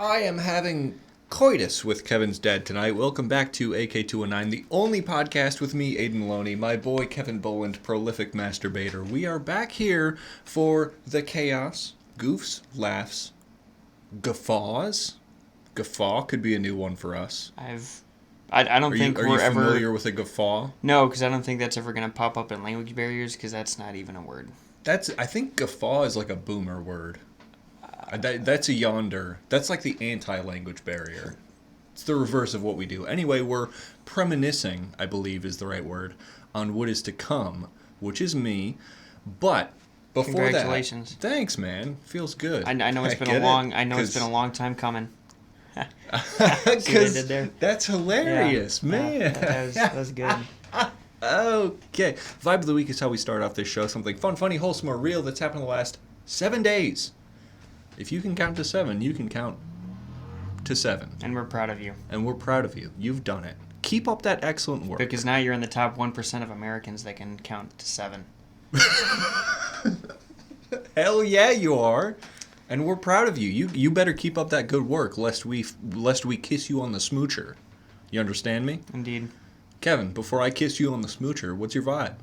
I am having coitus with Kevin's dad tonight. Welcome back to AK219, the only podcast with me, Aidan Loney, my boy Kevin Boland, prolific masturbator. We are back here for the chaos, goofs, laughs, guffaws. Guffaw could be a new one for us. I don't think we're ever... Are you familiar with a guffaw? No, because I don't think that's ever going to pop up in language barriers, because that's not even a word. I think guffaw is like a boomer word. That's a yonder. That's like the anti-language barrier. It's the reverse of what we do. Anyway, we're reminiscing, I believe is the right word, on what is to come, which is me. But before Congratulations. that, thanks, man. Feels good. I know it's been a long time coming. See what I did there? That's hilarious, man. That was good. Okay. Vibe of the week is how we start off this show. Something fun, funny, wholesome, or real that's happened in the last 7 days. If you can count to 7, you can count to 7. And we're proud of you. You've done it. Keep up that excellent work. Because now you're in the top 1% of Americans that can count to 7. Hell yeah, you are. And we're proud of you. You better keep up that good work, lest we kiss you on the smoocher. You understand me? Indeed. Kevin, before I kiss you on the smoocher, what's your vibe?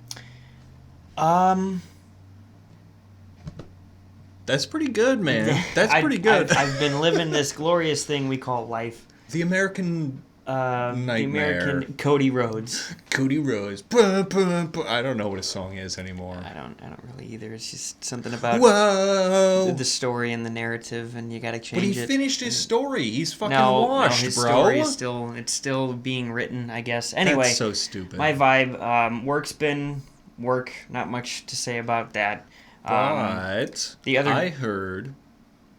That's pretty good, man. That's pretty good. I've been living this glorious thing we call life. The American nightmare. The American Cody Rhodes. Cody Rhodes. I don't know what a song is anymore. I don't really either. It's just something about the story and the narrative, and you got to change it. But he finished his story. He's fucking washed, his bro. Story is still being written, I guess. Anyway, that's so stupid. My vibe. Work's been work. Not much to say about that. But I heard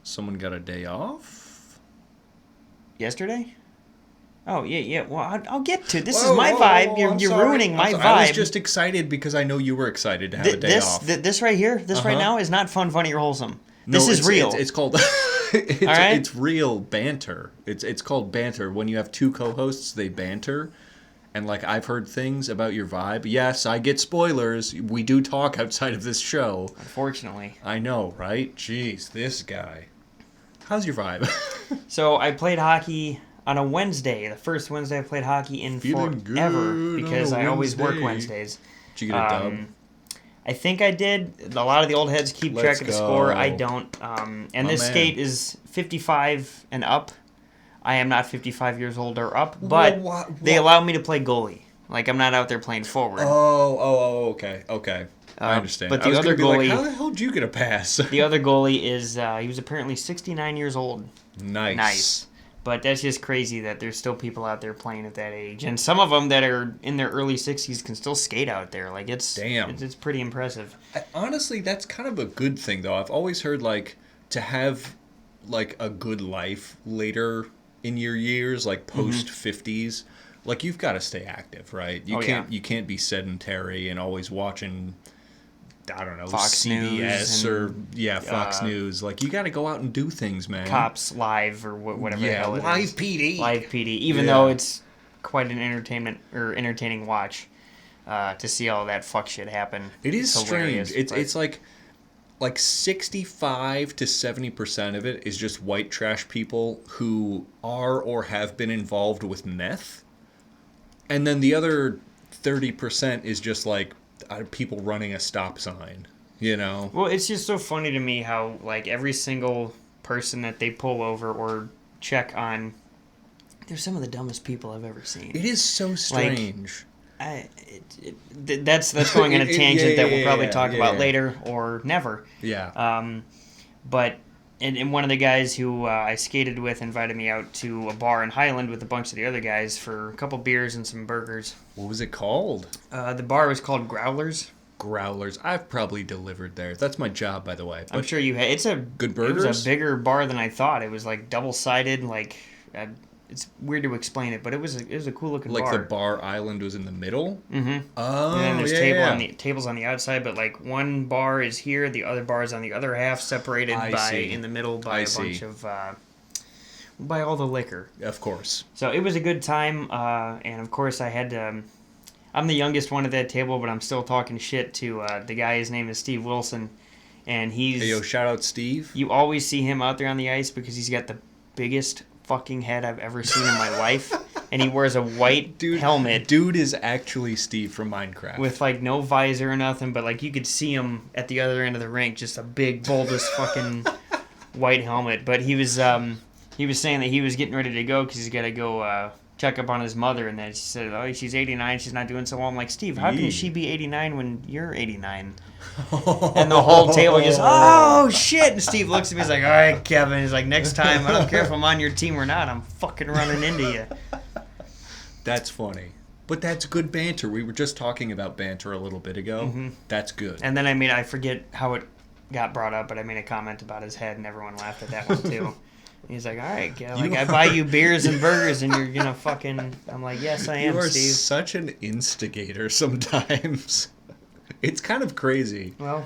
someone got a day off. Yesterday? Oh, yeah. Well, I'll get to it. This is my vibe. You're ruining my vibe. I was just excited because I know you were excited to have a day off. This right here, right now, is not fun, funny, or wholesome. This is real. It's called... It's real banter. It's called banter. When you have two co-hosts, they banter. And, I've heard things about your vibe. Yes, I get spoilers. We do talk outside of this show. Unfortunately. I know, right? Jeez, this guy. How's your vibe? So, I played hockey on a Wednesday. The first Wednesday I played hockey in forever. Because I always work Wednesdays. Did you get a dub? I think I did. A lot of the old heads keep track of the score. I don't. And this skate is 55 and up. I am not 55 years old or up, but they allow me to play goalie. I'm not out there playing forward. Okay. I understand. But the other goalie... how the hell did you get a pass? The other goalie is... he was apparently 69 years old. Nice. But that's just crazy that there's still people out there playing at that age. And some of them that are in their early 60s can still skate out there. It's pretty impressive. Honestly, that's kind of a good thing, though. I've always heard, to have, a good life later... in your years, post 50s, you've got to stay active, right? You can't be sedentary and always watching, I don't know, Fox CBS News Fox News. You got to go out and do things, man. Cops Live or whatever the hell it is. Live PD. Live PD, even though it's quite an entertaining watch to see all that fuck shit happen. It is strange. It's like 65 to 70% of it is just white trash people who are or have been involved with meth. And then the other 30% is just people running a stop sign, you know? Well, it's just so funny to me how every single person that they pull over or check on, they're some of the dumbest people I've ever seen. It is so strange. That's going on a tangent that we'll probably talk about later or never. Yeah. But and one of the guys who I skated with invited me out to a bar in Highland with a bunch of the other guys for a couple beers and some burgers. What was it called? The bar was called Growlers. Growlers. I've probably delivered there. That's my job, by the way. I'm sure you had. It's a good burgers. It was a bigger bar than I thought. It was double-sided, it's weird to explain it, but it was a cool looking bar. The bar island was in the middle? Mm-hmm. Oh, and then there's tables on the outside, but one bar is here, the other bar is on the other half, separated in the middle by a bunch of by all the liquor. Of course. So it was a good time, and of course I had to... I'm the youngest one at that table, but I'm still talking shit to the guy. His name is Steve Wilson, and he's... Hey, yo, shout out Steve. You always see him out there on the ice because he's got the biggest fucking head I've ever seen in my life. And he wears a white helmet. Dude is actually Steve from Minecraft. With, like, no visor or nothing, but, like, you could see him at the other end of the rink, just a big, bulbous fucking white helmet. But he was saying that he was getting ready to go because he's got to go check up on his mother. And then she said, oh, she's 89, she's not doing so well. I'm like, Steve, how can she be 89 when you're 89? And the whole table goes, oh, shit. And Steve looks at me, he's like, all right, Kevin. He's like, next time, I don't care if I'm on your team or not, I'm fucking running into you. That's funny. But that's good banter. We were just talking about banter a little bit ago. Mm-hmm. That's good. And then, I forget how it got brought up, but I made a comment about his head, and everyone laughed at that one, too. He's like, all right, Kev, like, I buy you beers and burgers, and you're going to fucking... I'm like, yes, I am, Steve. You are such an instigator sometimes. It's kind of crazy. Well,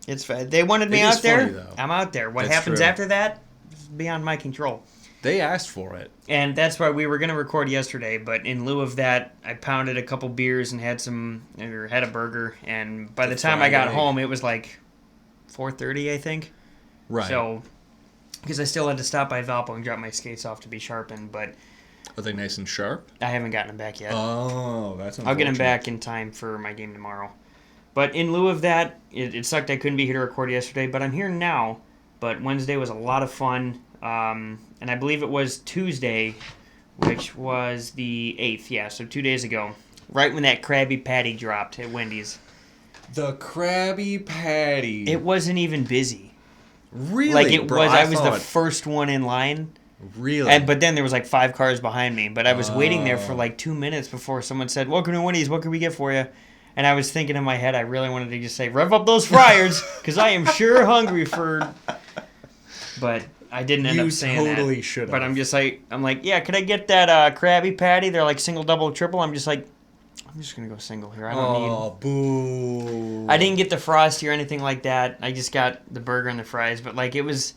it's they wanted me out there. Funny, I'm out there. What happens after that is beyond my control. They asked for it. And that's why we were going to record yesterday, but in lieu of that, I pounded a couple beers and had a burger, and by the time I got home, it was like 4:30, I think. Right. So, because I still had to stop by Valpo and drop my skates off to be sharpened, but... Are they nice and sharp? I haven't gotten them back yet. Oh, that's unfortunate. I'll get them back in time for my game tomorrow. But in lieu of that, it sucked I couldn't be here to record yesterday, but I'm here now. But Wednesday was a lot of fun. And I believe it was Tuesday, which was the 8th, yeah, so 2 days ago, right when that Krabby Patty dropped at Wendy's. The Krabby Patty. It wasn't even busy. Really? Like, it was. I was the first one in line. Really? But then there was like 5 cars behind me, but I was waiting there for like 2 minutes before someone said, welcome to Wendy's, what can we get for you? And I was thinking in my head, I really wanted to just say, rev up those fryers, because I am sure hungry for... But... I didn't end up saying that. You totally should have. But I'm like, yeah, could I get that Krabby Patty? They're like single, double, triple. I'm just going to go single here. I don't need... Oh, boo. I didn't get the Frosty or anything like that. I just got the burger and the fries. But, like, it was...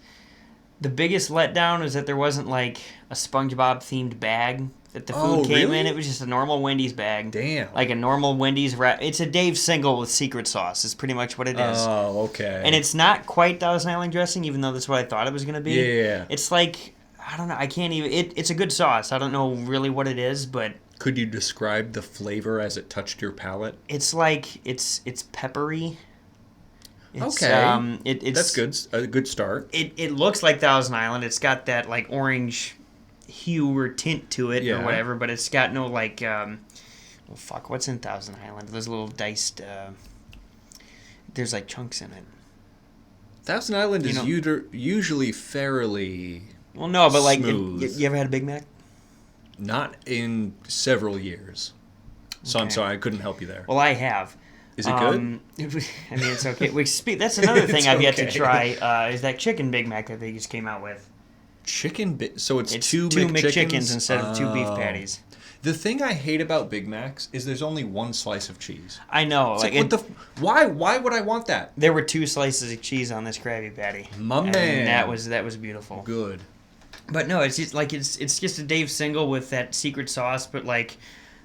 The biggest letdown was that there wasn't, like, a SpongeBob-themed bag that the food came in. It was just a normal Wendy's bag. Damn. Like a normal Wendy's wrap. It's a Dave single with secret sauce is pretty much what it is. Oh, okay. And it's not quite Thousand Island dressing, even though that's what I thought it was going to be. Yeah. It's like, I don't know, I can't even... It's a good sauce. I don't know really what it is, but... Could you describe the flavor as it touched your palate? It's like, it's peppery. Okay. That's good. A good start. It looks like Thousand Island. It's got that, like, orange... hue or tint to it or whatever, but it's got no like what's in Thousand Island? Those little diced there's like chunks in it. Thousand Island is usually fairly no, but like smooth. You ever had a Big Mac? Not in several years. So I'm sorry I couldn't help you there. Well, I have. Is it good? I mean, it's okay. That's another thing I've yet to try is that chicken Big Mac that they just came out with. So it's two McChickens instead of 2 beef patties. The thing I hate about Big Macs is there's only 1 slice of cheese. I know. Why would I want that? There were 2 slices of cheese on this Krabby Patty. My man. That was beautiful. Good. But no, it's just like it's just a Dave single with that secret sauce, but like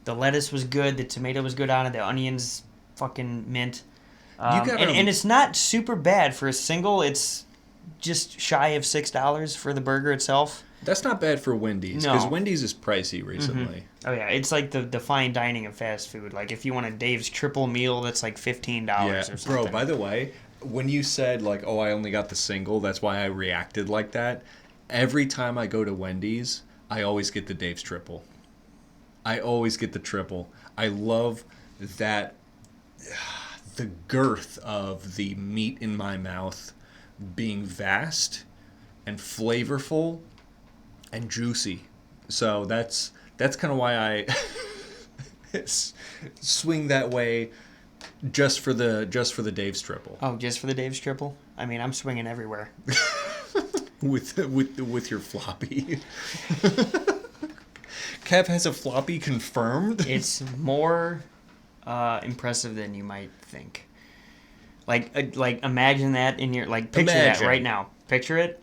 the lettuce was good, the tomato was good on it, the onions fucking mint. And it's not super bad for a single. It's just shy of $6 for the burger itself. That's not bad for Wendy's, because Wendy's is pricey recently. Mm-hmm. Oh, yeah. It's like the fine dining of fast food. Like, if you want a Dave's triple meal, that's like $15 or something. Bro, by the way, when you said, like, oh, I only got the single, that's why I reacted like that. Every time I go to Wendy's, I always get the Dave's triple. I always get the triple. I love that, the girth of the meat in my mouth being vast and flavorful and juicy. So that's kind of why I swing that way just for the Dave's triple. Oh, just for the Dave's triple? I mean, I'm swinging everywhere. with your floppy. Kev has a floppy confirmed. It's more impressive than you might think. Like imagine that in your picture that right now. Picture it.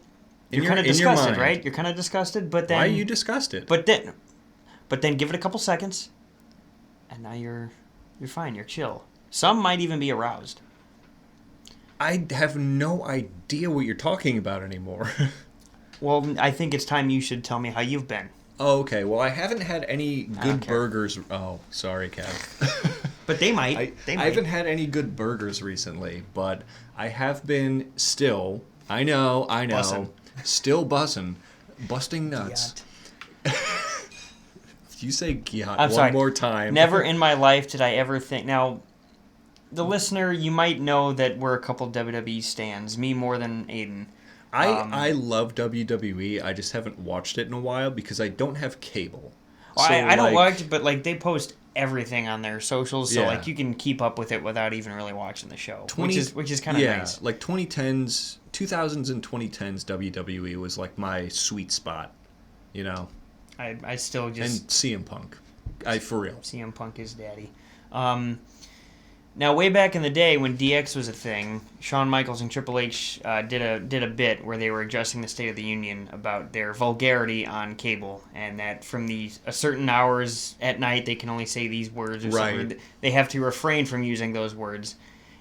You're kind of disgusted, right? You're kind of disgusted, but then why are you disgusted? But then give it a couple seconds, and now you're fine. You're chill. Some might even be aroused. I have no idea what you're talking about anymore. Well, I think it's time you should tell me how you've been. Oh, okay. Well, I haven't had any good burgers. Oh, sorry, Kev. But they might. I haven't had any good burgers recently, but I have been still. I know. Bussin'. Still busting nuts. If you say "gyat" one more time. Never in my life did I ever think. Now, the listener, you might know that we're a couple WWE stans. Me more than Aidan. I love WWE. I just haven't watched it in a while because I don't have cable. Well, so, I don't watch it, but like they post everything on their socials, so like you can keep up with it without even really watching the show, which is kind of nice. Like 2010s, 2000s and 2010s WWE was like my sweet spot, you know. I still just... And CM Punk. For real. CM Punk is daddy. Now, way back in the day when DX was a thing, Shawn Michaels and Triple H did a bit where they were addressing the State of the Union about their vulgarity on cable, and that from certain hours at night they can only say these words, or something. They have to refrain from using those words.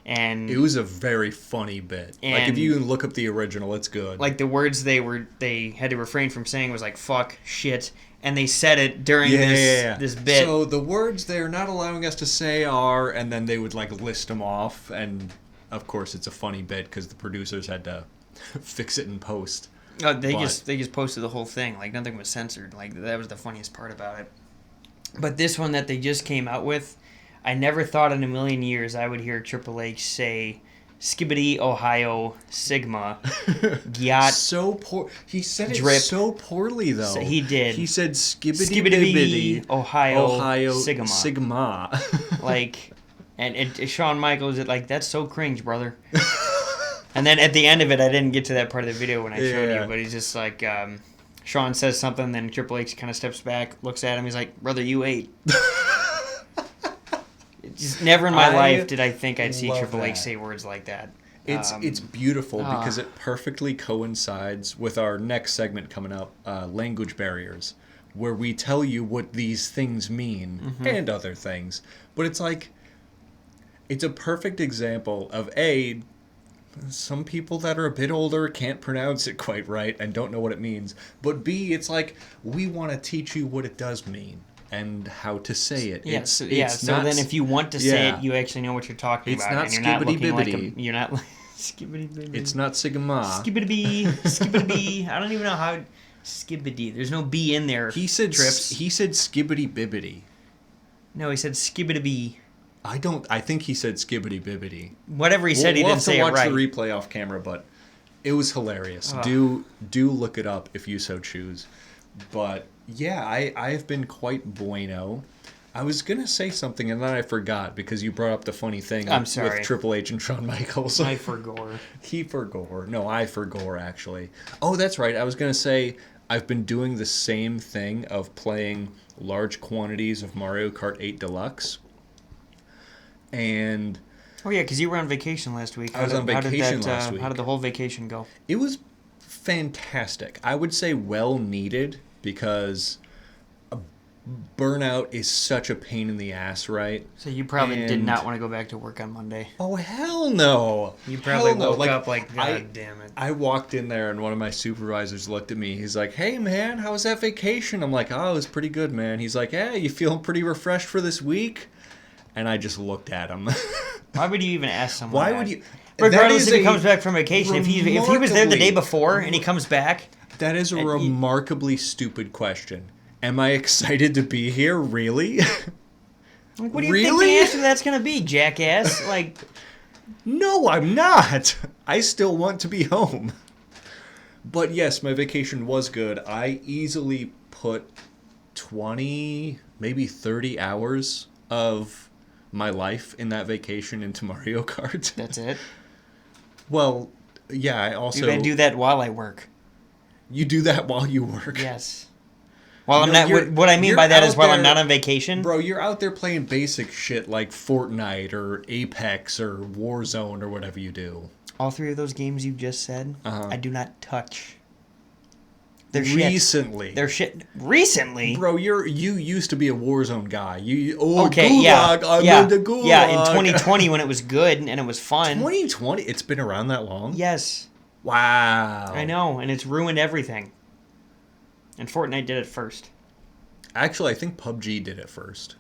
And it was a very funny bit. Like if you look up the original, it's good. Like the words they had to refrain from saying was like fuck, shit, and they said it during this bit. So the words they're not allowing us to say are, and then they would like list them off, and of course it's a funny bit because the producers had to fix it in post. They just posted the whole thing, like nothing was censored. Like that was the funniest part about it. But this one that they just came out with, I never thought in a million years I would hear Triple H say Skibbity Ohio Sigma Gyat. So poor. He said drip. It so poorly though. So he did. He said Skibbity Ohio Sigma. Like, and Shawn Michaels is like, that's so cringe, brother. And then at the end of it, I didn't get to that part of the video when I showed you, but he's just like, Shawn says something, then Triple H kind of steps back, looks at him, he's like, brother, you ate. Just never in my life did I think I'd see Triple H say words like that. It's beautiful because it perfectly coincides with our next segment coming up, language barriers, where we tell you what these things mean and other things. But it's like, it's a perfect example of some people that are a bit older can't pronounce it quite right and don't know what it means. But B, it's like, we want to teach you what it does mean and how to say it. Yes, so then if you want to say it, you actually know what you're talking about. Not and you're not looking skibbity-bibbity. like you're not skibbity-bibbity. It's not Sigma. Skibbity-bee. I don't even know how... Skibbity. There's no B in there. He said skibbity-bibbity. No, he said skibbity-bee. I think he said skibbity-bibbity. Whatever he said, he didn't say it right. We'll have to watch the replay off camera, but it was hilarious. Do look it up if you so choose. But yeah, I've been quite bueno. I was going to say something and then I forgot because you brought up the funny thing with Triple H and Shawn Michaels. I forgore. He forgore. No, I forgore, actually. Oh, that's right. I was going to say I've been doing the same thing of playing large quantities of Mario Kart 8 Deluxe. And... Oh, yeah, because you were on vacation last week. I was on vacation last week. How did the whole vacation go? It was fantastic. I would say well needed because burnout is such a pain in the ass, right? So you probably did not want to go back to work on Monday. Oh, hell no. You probably woke up like, God damn it. I walked in there and one of my supervisors looked at me. He's like, hey, man, how was that vacation? I'm like, oh, it was pretty good, man. He's like, hey, you feeling pretty refreshed for this week? And I just looked at him. Why would you even ask someone Why that? would you? Regardless if he comes back from vacation. If he was there the day before and he comes back. That is a remarkably stupid question. Am I excited to be here? Really? Like, what do you think the answer to that's going to be, jackass? Like, no, I'm not. I still want to be home. But yes, my vacation was good. I easily put 20, maybe 30 hours of my life in that vacation into Mario Kart. That's it? Well, yeah, I also... I do that while I work. You do that while you work? Yes. Well, I'm not. What I mean by that is while I'm not on vacation. Bro, you're out there playing basic shit like Fortnite or Apex or Warzone or whatever you do. All three of those games you just said, I do not touch. They're recently. Shit. They're shit. Recently? Bro, you used to be a Warzone guy. Okay, Gulag, yeah. I'm in the Gulag. Yeah, in 2020 when it was good and it was fun. 2020? It's been around that long? Yes. Wow. I know, and it's ruined everything. And Fortnite did it first. Actually, I think PUBG did it first.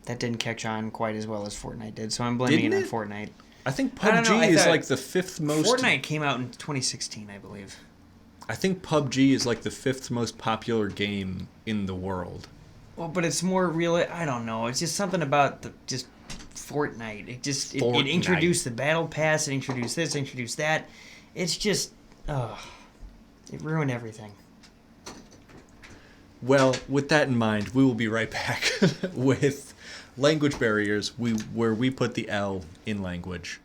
That didn't catch on quite as well as Fortnite did, so I'm blaming it on Fortnite. I think PUBG is like the fifth most... Fortnite came out in 2016, I believe. I think PUBG is like the fifth most popular game in the world. Well, but it's more real. I don't know. It's just something about just Fortnite. It introduced the battle pass. It introduced this. Introduced that. It's just, it ruined everything. Well, with that in mind, we will be right back with language barriers, where we put the L in language.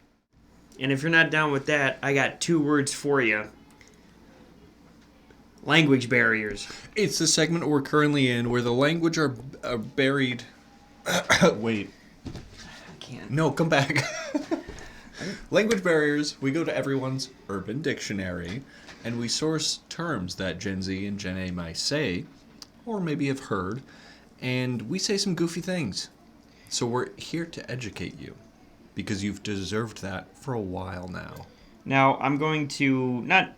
And if you're not down with that, I got 2 words for you. Language barriers. It's the segment we're currently in where the language are buried. Wait. I can't. No, come back. Language barriers. We go to everyone's Urban Dictionary, and we source terms that Gen Z and Gen A might say, or maybe have heard, and we say some goofy things. So we're here to educate you, because you've deserved that for a while now. Now, I'm going to not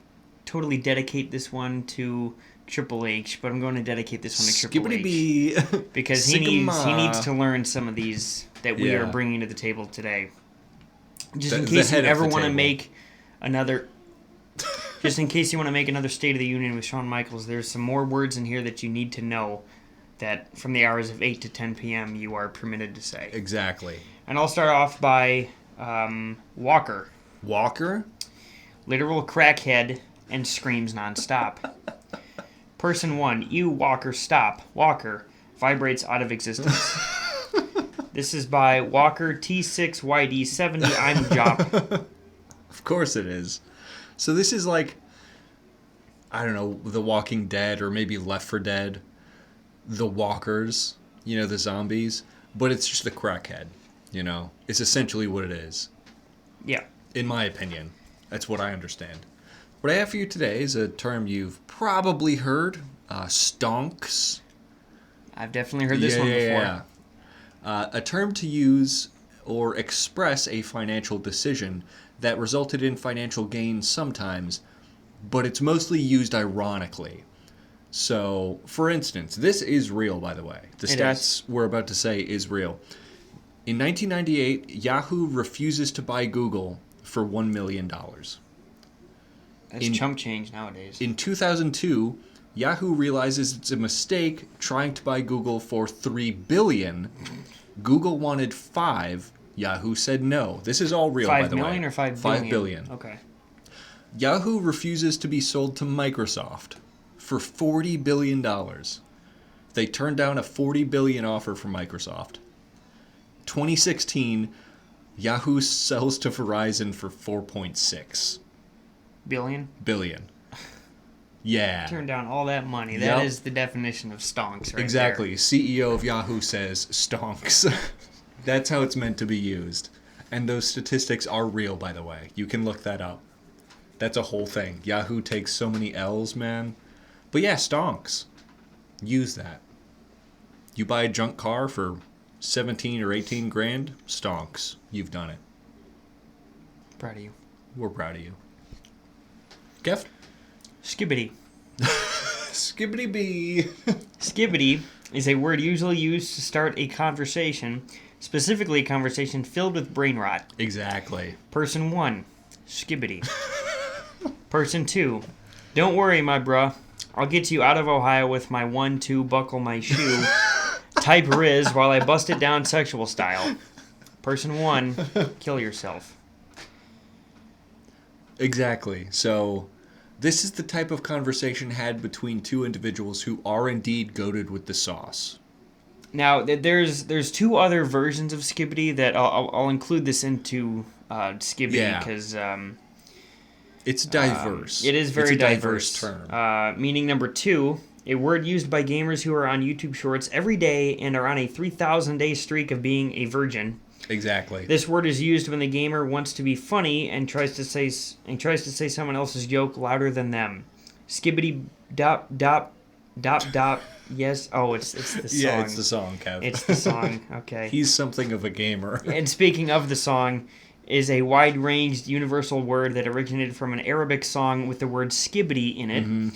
totally dedicate this one to Triple H, but I'm going to dedicate this one to Triple Skibbity H. Because he needs to learn some of these that we are bringing to the table today. Just in case you ever want to make another... Just in case you want to make another State of the Union with Shawn Michaels, there's some more words in here that you need to know that from the hours of 8 to 10 p.m. you are permitted to say. Exactly. And I'll start off by Walker. Walker? Literal crackhead and screams nonstop. Person 1, you Walker, stop. Walker vibrates out of existence. This is by Walker T6YD70. I'm Jop. Of course it is. So this is like, I don't know, The Walking Dead or maybe Left 4 Dead. The walkers, the zombies. But it's just a crackhead, It's essentially what it is. Yeah. In my opinion. That's what I understand. What I have for you today is a term you've probably heard, stonks. I've definitely heard this one before. Yeah. A term to use or express a financial decision that resulted in financial gain sometimes, but it's mostly used ironically. So, for instance, this is real, by the way. The stats we're about to say is real. In 1998, Yahoo refuses to buy Google for $1 million. That's chump change nowadays. In 2002, Yahoo realizes it's a mistake trying to buy Google for $3 billion. Google wanted $5 billion. Yahoo said no. This is all real, by the way. 5 million or 5 billion? 5 billion. Okay. Yahoo refuses to be sold to Microsoft for $40 billion. They turned down a $40 billion offer from Microsoft. 2016, Yahoo sells to Verizon for 4.6 billion. Yeah. Turned down all that money. That is the definition of stonks right exactly. there. CEO of Yahoo says stonks. That's how it's meant to be used. And those statistics are real, by the way. You can look that up. That's a whole thing. Yahoo takes so many L's, man. But yeah, stonks. Use that. You buy a junk car for 17 or 18 grand, stonks. You've done it. Proud of you. We're proud of you. Kev? Skibbity. Skibbity bee. Skibbity is a word usually used to start a conversation, specifically a conversation filled with brain rot. Exactly. Person 1, skibbity. Person 2, don't worry, my bruh. I'll get you out of Ohio with my 1-2 buckle my shoe. Type Riz while I bust it down sexual style. Person 1, kill yourself. Exactly. So, this is the type of conversation had between two individuals who are indeed goated with the sauce. Now, there's 2 other versions of skibbity that I'll include this into skibbity because it's diverse. It is very diverse term. Meaning number 2, a word used by gamers who are on YouTube Shorts every day and are on a 3,000-day streak of being a virgin. Exactly. This word is used when the gamer wants to be funny and tries to say someone else's joke louder than them. Skibbity dop dop dop dop. Yes. Oh, it's the song. Yeah, it's the song, Kev. It's the song. Okay. He's something of a gamer. And speaking of the song, is a wide-ranged universal word that originated from an Arabic song with the word skibbity in it,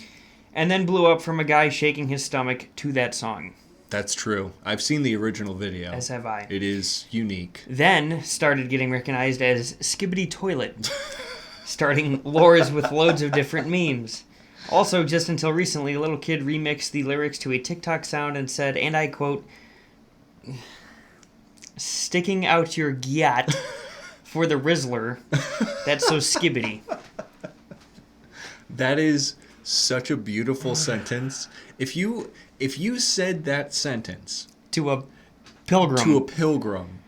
and then blew up from a guy shaking his stomach to that song. That's true. I've seen the original video. As have I. It is unique. Then started getting recognized as skibbity toilet, starting lores with loads of different memes. Also, just until recently, a little kid remixed the lyrics to a TikTok sound and said, and I quote, "Sticking out your gyat for the Rizzler, that's so skibbity." That is such a beautiful sentence. If you said that sentence to a pilgrim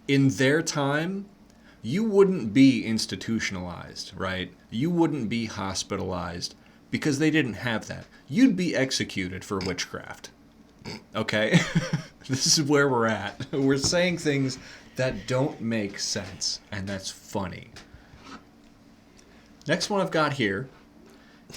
in their time, you wouldn't be institutionalized, right? You wouldn't be hospitalized because they didn't have that. You'd be executed for witchcraft. Okay? This is where we're at. We're saying things that don't make sense, and that's funny. Next one I've got here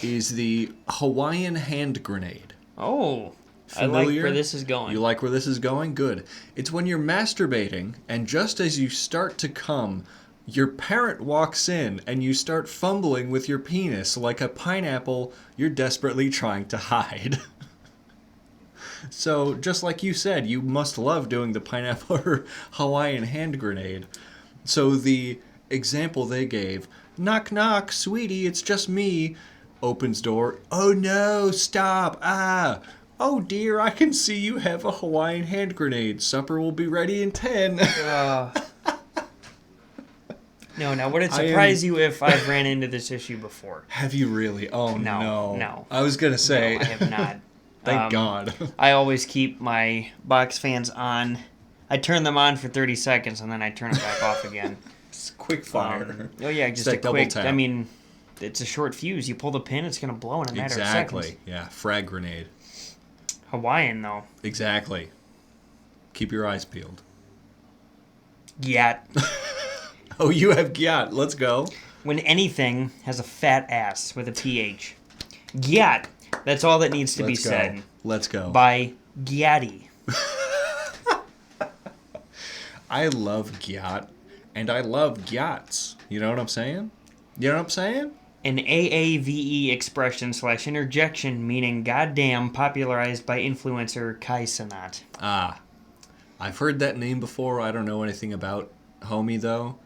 is the Hawaiian hand grenade. Oh, Familiar? I like where this is going. You like where this is going? Good. It's when you're masturbating, and just as you start to come, your parent walks in, and you start fumbling with your penis like a pineapple you're desperately trying to hide. So, just like you said, you must love doing the pineapple or Hawaiian hand grenade. So the example they gave, knock knock, sweetie, it's just me. Opens door, oh no, stop, ah. Oh dear, I can see you have a Hawaiian hand grenade. Supper will be ready in 10. No, would it surprise you if I've ran into this issue before? Have you really? Oh No. I was going to say. No, I have not. Thank God. I always keep my box fans on. I turn them on for 30 seconds and then I turn them back off again. It's quick fire. Oh yeah, just a quick, tap. I mean, it's a short fuse. You pull the pin, it's going to blow in a matter of seconds. Exactly. Yeah, frag grenade. Hawaiian, though. Exactly. Keep your eyes peeled. Gyat. Oh, you have gyat. Let's go. When anything has a fat ass with a PH. Gyat. That's all that needs to be said. Let's go. By Gyati. I love gyat, and I love gyats. You know what I'm saying? You know what I'm saying? An AAVE expression / interjection meaning goddamn, popularized by influencer Kai Cenat. Ah. I've heard that name before. I don't know anything about homie, though.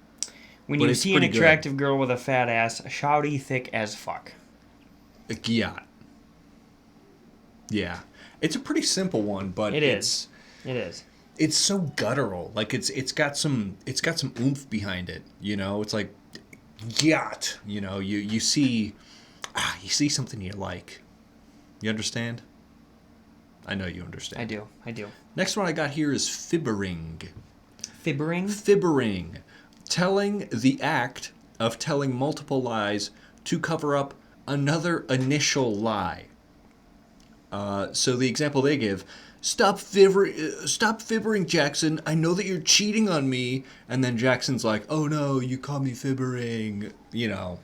When you see an attractive girl with a fat ass, shouty thick as fuck. A gyat. Yeah. It's a pretty simple one, but It is. It's so guttural. Like it's got some oomph behind it, you know? It's like gyat, you know, you see something you like. You understand? I know you understand. I do. Next one I got here is fibbering. Fibbering? Fibbering. Telling the act of telling multiple lies to cover up another initial lie. So the example they give, stop fibbering, Jackson. I know that you're cheating on me. And then Jackson's like, oh no, you call me fibbering. You know.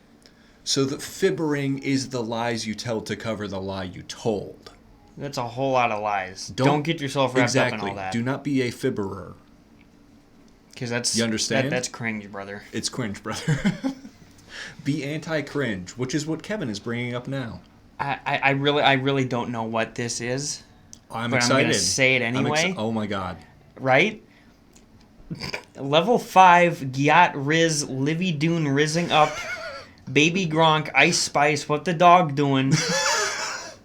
So the fibbering is the lies you tell to cover the lie you told. That's a whole lot of lies. Don't get yourself wrapped up in all that. Do not be a fibberer. Because that's... You understand? That's cringe, brother. It's cringe, brother. Be anti-cringe, which is what Kevan is bringing up now. I really don't know what this is. I'm but excited. I'm going to say it anyway. Oh my god. Right? Level 5, Gyat Riz, Livy Dune rizzing up, Baby Gronk, Ice Spice, what the dog doing?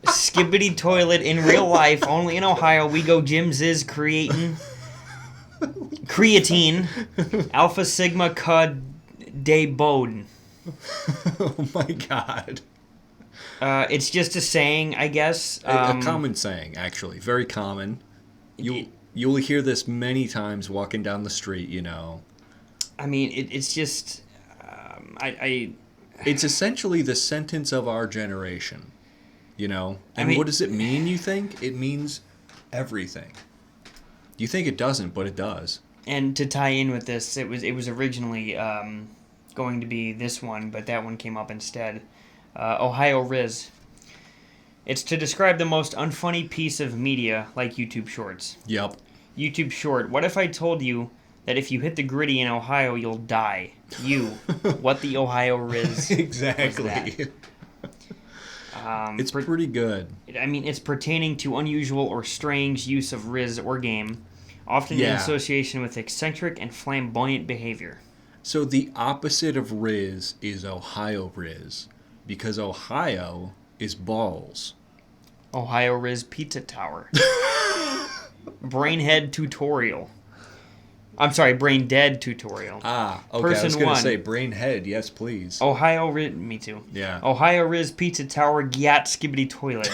Skibbity toilet in real life, only in Ohio, we go Jim Ziz creatine, Alpha Sigma Cud De Bode. Oh my god. It's just a saying, I guess. A common saying, actually. Very common. You'll hear this many times walking down the street, you know. I mean, it's just... It's essentially the sentence of our generation, you know? And what does it mean, you think? It means everything. You think it doesn't, but it does. And to tie in with this, it was originally going to be this one, but that one came up instead. Ohio Riz. It's to describe the most unfunny piece of media, like YouTube Shorts. Yep. YouTube Short. What if I told you that if you hit the gritty in Ohio, you'll die. You, what the Ohio Riz? Exactly. It's pretty good. I mean, it's pertaining to unusual or strange use of Riz or game, often in association with eccentric and flamboyant behavior. So the opposite of Riz is Ohio Riz, because Ohio is balls. Ohio Riz Pizza Tower. Brainhead tutorial. I'm sorry, Brain Dead tutorial. Ah, okay. Person I was going one. to say Brainhead. Yes, please. Ohio Riz. Me too. Yeah. Ohio Riz Pizza Tower Gyat Skibbity Toilet.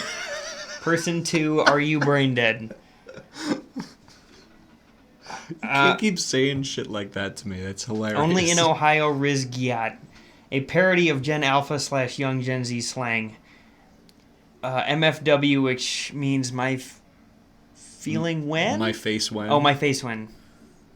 Person 2, are you brain dead? You can't keep saying shit like that to me. That's hilarious. Only in Ohio Riz Gyat. A parody of Gen Alpha / Young Gen Z slang. MFW, which means my feeling when? My face when? Oh, my face when.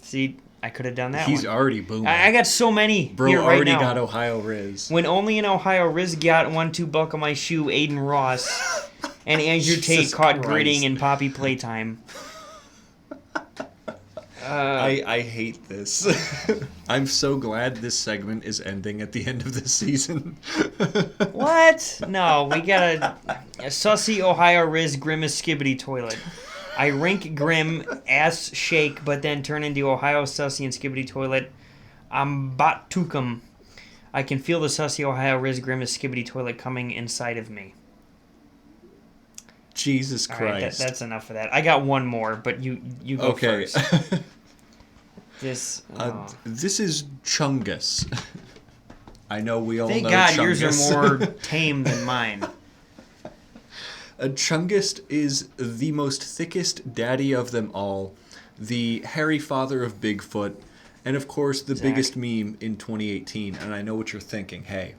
See, I could have done that He's one. already booming. I got so many Bro here right already now. got Ohio Riz. When only in Ohio Riz Gyat 1-2 buckle my shoe, Aidan Ross, and Andrew Tate caught gritting in Poppy Playtime. I hate this. I'm so glad this segment is ending at the end of the season. What? No, we got a sussy Ohio Riz Grimace Skibbity Toilet. I rink grim, ass shake, but then turn into Ohio sussy and Skibbity Toilet. I'm Batukum. I can feel the sussy Ohio Riz Grimace Skibbity Toilet coming inside of me. Jesus Christ. All right, that's enough of that. I got one more, but you go first. This is Chungus. I know we all Thank know God Chungus. yours are more tame than mine. A Chungus is the most thickest daddy of them all, the hairy father of Bigfoot, and of course the biggest meme in 2018. And I know what you're thinking. Hey,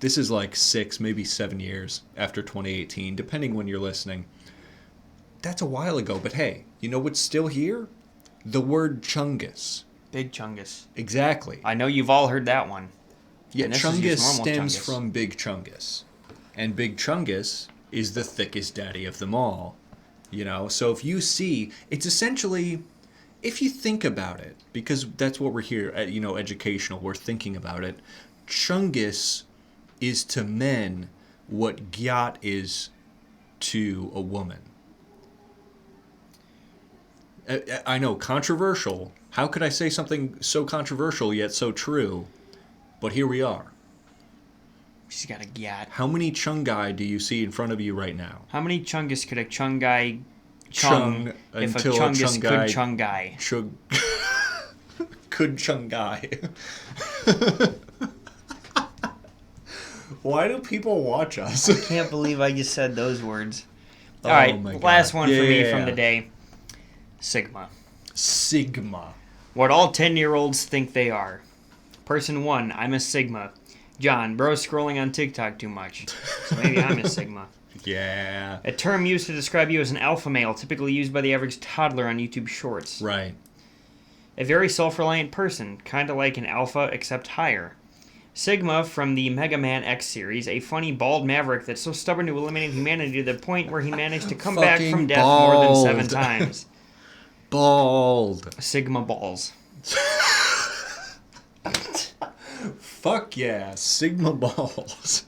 this is like 6, maybe 7 years after 2018, depending when you're listening. That's a while ago, but hey, you know what's still here? The word Chungus. Big Chungus. Exactly. I know you've all heard that one. Yeah, Chungus stems from Big Chungus. And Big Chungus is the thickest daddy of them all. You know, so if you see, it's essentially, if you think about it, because that's what we're here at, educational, we're thinking about it. Chungus is to men what Gyat is to a woman. I know, controversial. How could I say something so controversial yet so true? But here we are. She's got a gyat. How many Chungai do you see in front of you right now? How many Chungus could a Chungai chung if a Chungus could Chungai? Could Chungai. Why do people watch us? I can't believe I just said those words. Oh, all right, my God. Last one for me from the day. Sigma. What all 10-year-olds think they are. Person 1, I'm a Sigma. John, bro scrolling on TikTok too much. So maybe I'm a Sigma. Yeah. A term used to describe you as an alpha male, typically used by the average toddler on YouTube Shorts. Right. A very self-reliant person, kind of like an alpha except higher. Sigma from the Mega Man X series, a funny bald maverick that's so stubborn to eliminate humanity to the point where he managed to come back from death more than 7 times. Bald. Sigma balls. Fuck yeah, Sigma balls.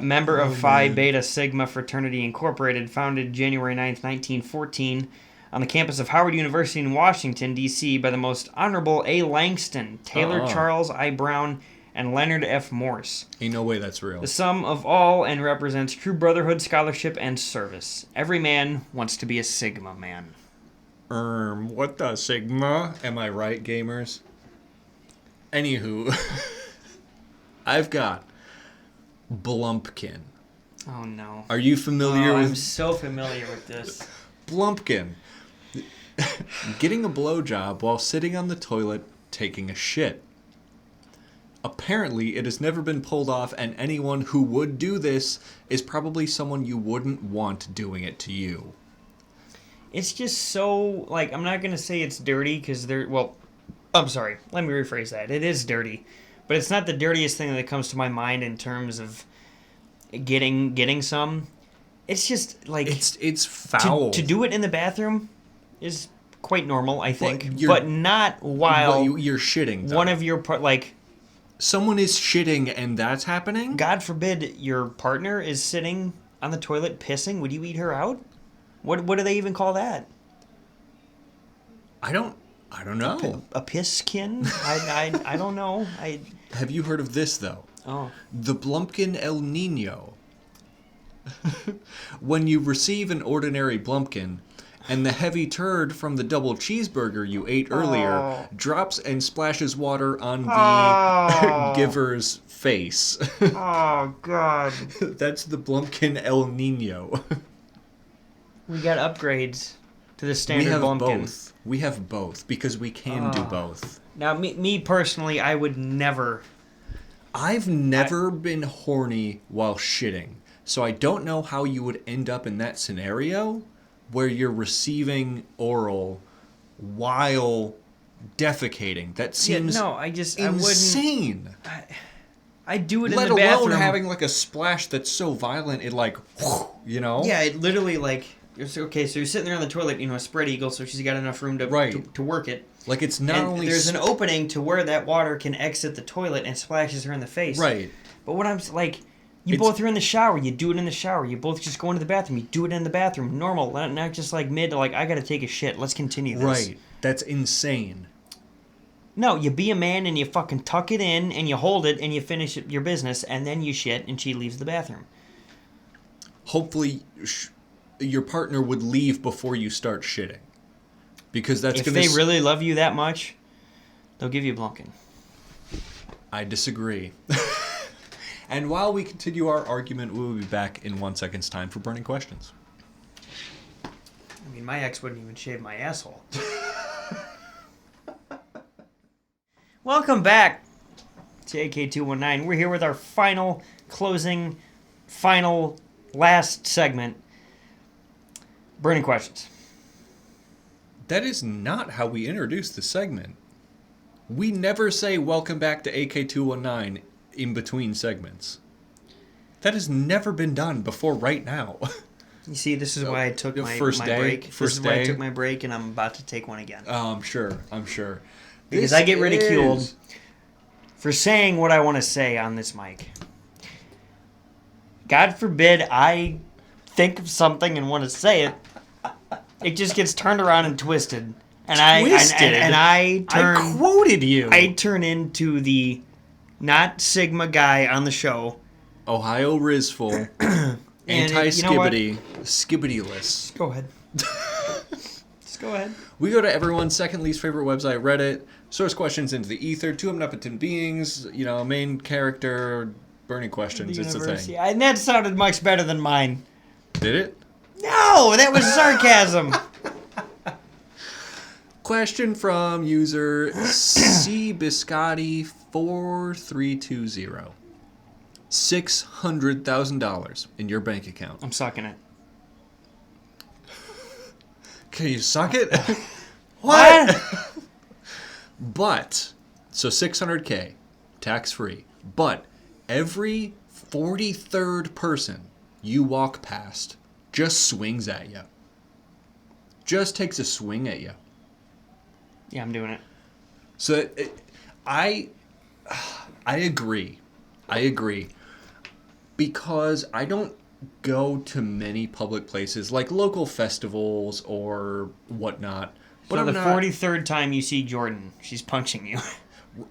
Member of Phi Beta Sigma Fraternity Incorporated, founded January 9th, 1914, on the campus of Howard University in Washington, D.C. by the Most Honorable A. Langston, Taylor Charles I. Brown, and Leonard F. Morse. Ain't no way that's real. The sum of all and represents true brotherhood, scholarship, and service. Every man wants to be a Sigma man. What the Sigma? Am I right, gamers? Anywho, I've got Blumpkin. Oh, no. Are you familiar with... I'm so familiar with this. Blumpkin. Getting a blowjob while sitting on the toilet taking a shit. Apparently, it has never been pulled off, and anyone who would do this is probably someone you wouldn't want doing it to you. It's just so, I'm not going to say it's dirty, because I'm sorry, let me rephrase that. It is dirty, but it's not the dirtiest thing that comes to my mind in terms of getting some. It's just, It's foul. To do it in the bathroom is quite normal, I think, but not while you're shitting. Though. One of your someone is shitting and that's happening. God forbid your partner is sitting on the toilet pissing. Would you eat her out? What do they even call that? I don't know. A pisskin? I don't know. Have you heard of this though? Oh. The Blumpkin El Nino. When you receive an ordinary Blumpkin, and the heavy turd from the double cheeseburger you ate earlier drops and splashes water on the giver's face. Oh, God. That's the Blumpkin El Nino. We got upgrades to the standard Blumpkin. We have both because we can do both. Now, me personally, I would never... I've never been horny while shitting, so I don't know how you would end up in that scenario where you're receiving oral while defecating. That seems insane. I do it in the bathroom. Let alone having like a splash that's so violent it like, you know? Yeah, it literally like... Okay, so you're sitting there on the toilet, a spread eagle, so she's got enough room to work it. Like it's not only... There's an opening to where that water can exit the toilet and splashes her in the face. Right. But what I'm like... You both are in the shower. You do it in the shower. You both just go into the bathroom. You do it in the bathroom. Normal. Not just like mid to like, I got to take a shit. Let's continue this. Right. That's insane. No, you be a man and you fucking tuck it in and you hold it and you finish your business and then you shit and she leaves the bathroom. Hopefully your partner would leave before you start shitting. Because that's going to... If they really love you that much, they'll give you a Blumpkin. I disagree. And while we continue our argument, we will be back in 1 second's time for burning questions. I mean, my ex wouldn't even shave my asshole. Welcome back to AK219. We're here with our final, last segment. Burning questions. That is not how we introduce the segment. We never say welcome back to AK219 in between segments. That has never been done before right now. You see, this is why I took my break. This is why I took my break, and I'm about to take one again. Oh, I'm sure. Because I get ridiculed for saying what I want to say on this mic. God forbid I think of something and want to say it. It just gets turned around and twisted. And I quoted you. I turn into the not Sigma guy on the show. Ohio Rizful. Anti-skibbity. Skibbity-less. Go ahead. Just go ahead. We go to everyone's second least favorite website, Reddit. Source questions into the ether. Two omnipotent beings. Main character. Burning questions. It's a thing. Yeah, and that sounded much better than mine. Did it? No, that was sarcasm. Question from user CBiscotti4320. $600,000 in your bank account. I'm sucking it. Can you suck it? What? But, so $600K, tax-free. But every 43rd person you walk past just swings at you. Just takes a swing at you. Yeah, I'm doing it. So I agree. Because I don't go to many public places like local festivals or whatnot. But so the 43rd time you see Jordan, she's punching you.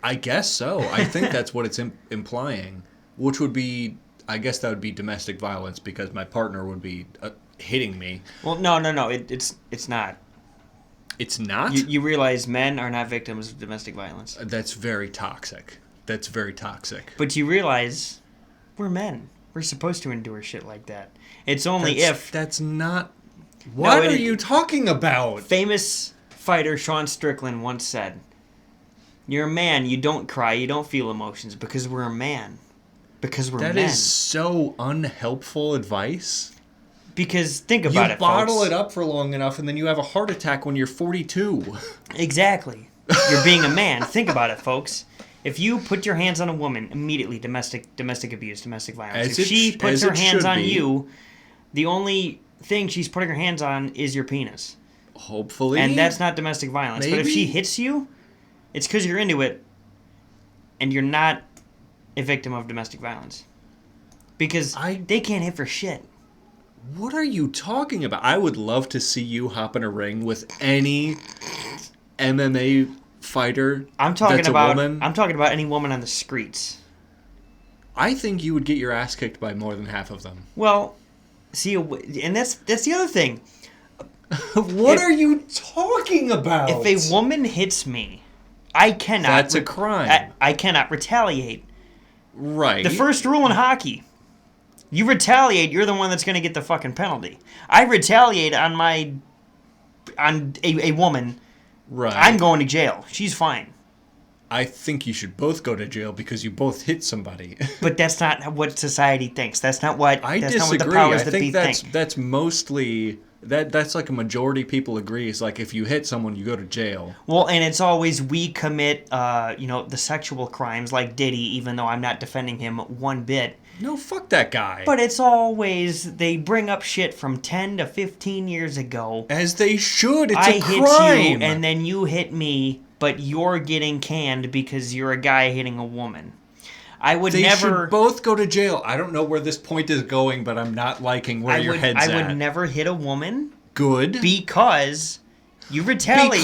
I guess so. I think that's what it's implying, which would be, I guess that would be domestic violence because my partner would be hitting me. Well, no. It's not. It's not? You realize men are not victims of domestic violence. That's very toxic. But you realize we're men. We're supposed to endure shit like that. It's only That's not... What are you talking about? Famous fighter Sean Strickland once said, "You're a man, you don't cry, you don't feel emotions because we're a man. Because we're men." That is so unhelpful advice. Because think about it, folks. You bottle it up for long enough and then you have a heart attack when you're 42. Exactly. You're being a man. Think about it, folks. If you put your hands on a woman, immediately domestic abuse, domestic violence. If she puts her hands on you, the only thing she's putting her hands on is your penis. Hopefully. And that's not domestic violence. Maybe. But if she hits you, it's because you're into it, and you're not a victim of domestic violence. Because they can't hit for shit. What are you talking about? I would love to see you hop in a ring with any MMA fighter that's a woman. I'm talking about any woman on the streets. I think you would get your ass kicked by more than half of them. Well, see, and that's the other thing. What are you talking about? If a woman hits me, I cannot... That's a crime. I cannot retaliate. Right. The first rule in hockey, you retaliate, you're the one that's going to get the fucking penalty. I retaliate on a woman, right. I'm going to jail. She's fine. I think you should both go to jail because you both hit somebody. But that's not what society thinks. That's not what I disagree. Not what the powers that be think. That's mostly that's like a majority people agree. It's like if you hit someone, you go to jail. Well, and it's always we commit the sexual crimes like Diddy, even though I'm not defending him one bit. No, fuck that guy. But it's always they bring up shit from 10 to 15 years ago. As they should. It's a crime. I hit you, and then you hit me, but you're getting canned because you're a guy hitting a woman. They should both go to jail. I don't know where this point is going, but I'm not liking where your head's at. I would never hit a woman. Good. Because you retaliate.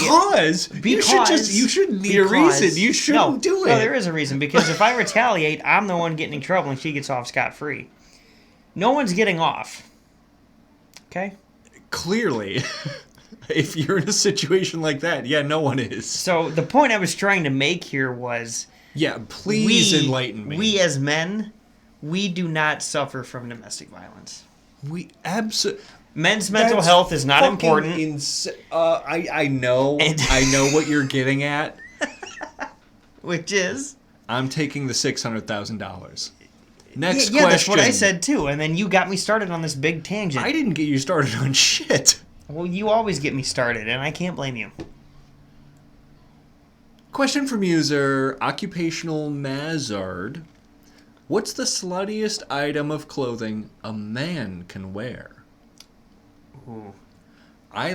Because you shouldn't need a reason. You shouldn't do it. No, there is a reason. Because if I retaliate, I'm the one getting in trouble and she gets off scot-free. No one's getting off. Okay? Clearly. If you're in a situation like that, yeah, no one is. So the point I was trying to make here was... Yeah, please enlighten me. We as men, we do not suffer from domestic violence. We absolutely... Men's mental health is not important. I know. I know what you're getting at. Which is? I'm taking the $600,000. Next question. Yeah, that's what I said too. And then you got me started on this big tangent. I didn't get you started on shit. Well, you always get me started, and I can't blame you. Question from user Occupational Mazard. What's the sluttiest item of clothing a man can wear? Ooh. I